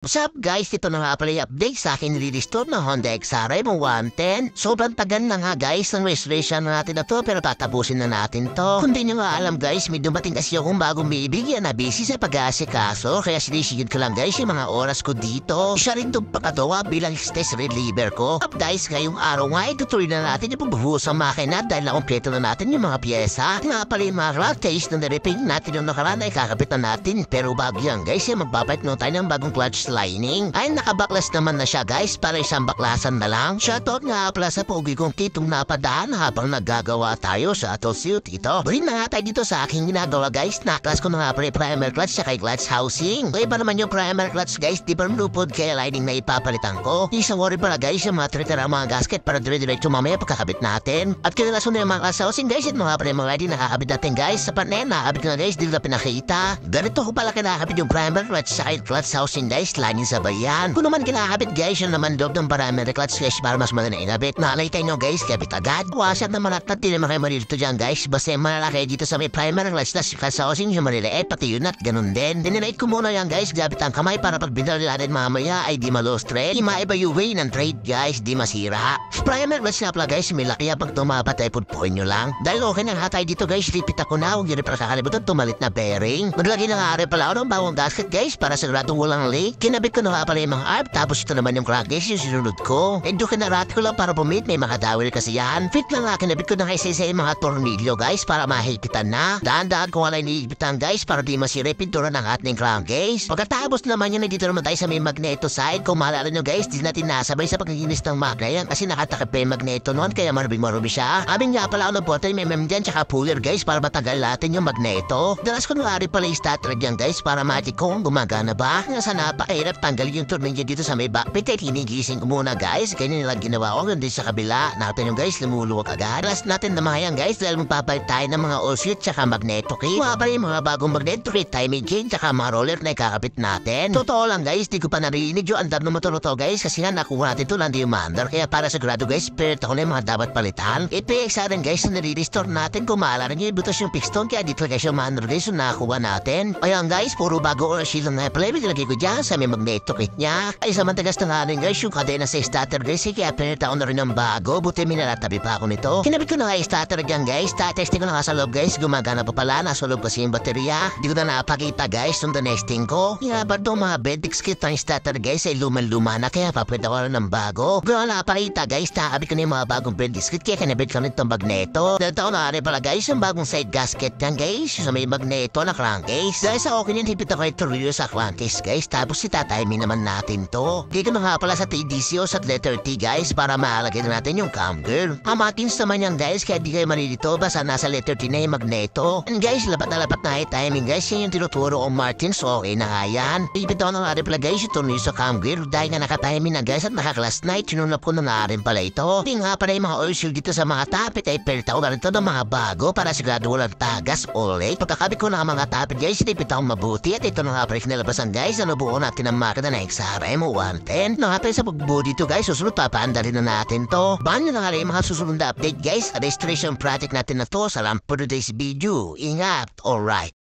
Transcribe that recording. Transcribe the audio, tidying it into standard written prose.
What's up guys? Ito na nga pala yung update sa akin nililistore ng Honda XRM 110. Sobrang tagal na nga guys ng registration natin na to pero tatapusin na natin to. Kung di nyo nga alam guys, may dumating kasi akong bagong bibigyan na busy sa pag-aasikaso kaya sinisigid ko lang guys yung mga oras ko dito. Siya rin itong pakatawa bilang stress reliever ko. Up guys, ngayong araw nga itutuloy na natin yung pagbubuhos ng makina dahil nakompleto na natin yung mga pyesa. Nga pala yung mga rock taste na nireping natin yung nakaraan ay kakabit na natin. Pero bago yan guys, yung magbabait na tayo ng bagong clutch lining. Ay nakabaklas naman na siya guys para isang baklasan na lang. Shoutout nga pala sa pogi kong titong napadaan habang naggagawa tayo sa ato suit ito. Balik na nga tayo dito sa aking ginagawa guys. Naklas ko na nga pala yung primer clutch sa kay clutch housing. So iba naman yung primer clutch guys, di ba lupod kaya lining na ipapalitan ko. Di sa worry pala guys yung mga tritira mga gasket para dire-diretso mamaya pagkakabit natin. At kinalason na yung mga clutch housing guys, ito nga pala yung mga lining nakakabit natin guys. Sa panen nakakabit ko na guys, dito na pinakita. Ganito ko pala kinakabit yung primer clutch sa kay clutch housing guys, lining sa bayan. Kung naman kinakabit guys, yun naman loob ng primary clutch guys para mas madali inabit. Nakakita nyo guys, kapit agad. Wasat naman at natin naman kayo malilito dyan guys. Basta yung malalaki dito sa may primary clutch na clutch housing yung maliliit, pati yun at ganun din. Dinilate ko muna yan guys, gabit ang kamay para pag binali natin mamaya ay di malo straight. Di maiba yung way ng trade guys, di masira. Primary clutch na pala guys, may laki pag tumapat ay pudpuin nyo lang. Dahil okay na nga tayo dito guys, repeat ako na. Huwag yun para kakalimutan tumalit na bearing. Maglagay na nga rin pala ako ng bawang gasket guys para siguradong walang leak. Kinabit ko na nga pala yung mga arp, tapos ito naman yung crankcase yung sinunod ko. And doon kinarate ko lang para pumit, may mga dawil kasi yan. Fit lang nga, kinabit ko na isa-isa yung mga tornilyo guys para mahipitan na. Daan-daan ko nga lang iniipitan guys para di masira pintura ng ating crankcase. Pagkatapos naman yun, dito naman tayo sa may magneto side. Kung maalala nyo guys, di natin nasabay sa pagkikinis ng magna yan kasi nakatakip pa yung magneto noon kaya marubing-marubi siya. Aming nga pala ako ng bottle, may dyan tsaka puller guys para matagal natin yung magneto. Dalas ko nga rin pala yung starter dyan guys para matik ko kung gumagana ba. Nasa napakahirap tanggalin yung tornilyo dito sa may backpit ay hinigising ko muna guys. Ganyan nilang ginawa ko hindi sa kabila. Natin yung guys, lumuluwag agad. Last natin namayan guys dahil magpapalit tayo ng mga all switch tsaka magneto kit. Mga pala yung mga bagong magneto kit, timing chain tsaka mga roller na ikakapit natin. Totoo lang guys, di ko pa narinig yung andar ng motor to guys kasi nga nakuha natin ito lang di yung mandar. Kaya para sigurado guys, spirit ako na yung mga dapat palitan. IPX rin guys na nire-restore natin kung maalala nyo ibutas yung piston kaya dito guys yung mandar guys yung nakuha natin. Ayan guys, puro bago oil seal na play. Nilagay ko dyan sa may magneto kit niya. Ay sa mantagas na nga rin guys yung kadena sa starter guys kaya pinita ko na rin ng bago. Buti minalatabi pa ako nito. Kinabit ko na nga yung starter dyan guys. Testing ko na nga sa loob guys. Gumagana pa pala. Nasa loob kasi yung baterya. Di ko na napakita guys nung nesting ko. Kaya ba itong mga bendix kit ng starter guys ay luman-luma na kaya papwede ko na ng bago. Kung napakita guys, nakabit ko na yung mga bagong bendix kit kaya kinabit ko na itong magneto. Dito ko na rin pala guys yung bagong side gasket yan guys. Sa may magneto na crankcase. Dahil sa okay nyan, hipit ako ito review sa crankcase guys. Tapos itatime naman natin to. Dito na nga pala sa TDCO sa letter T guys para maalagay na natin yung cam girl. Amatins naman yan guys kaya di kayo malilito basta nasa letter T na yung magneto. And guys, lapat na timing guys. Yan yung tinuturo kong Martins. Okay na nga yan. Ipit ako na nga rin pala guys yung turniyo sa cam girl dahil nga nakatiming na guys at naka-class night. Sinunap ko na nga rin pala ito. Di nga pala yung mga oil seal dito sa mga tapit ay perita ko na rin ito ng mga bago para sigurado walang tagas o leak. Pagkakabit ko na mga tapit guys, ipit ako mabuti at ito na nga pala nalabasan guys. Ano buo natin ang makina na XRM 110. Nakapay sa pagbuo dito guys, susunod papaandalin na natin to. Baan nyo na nga rin mga susunod na update guys. Registration project natin na to. Salamat for today's video. Ingat. Alright.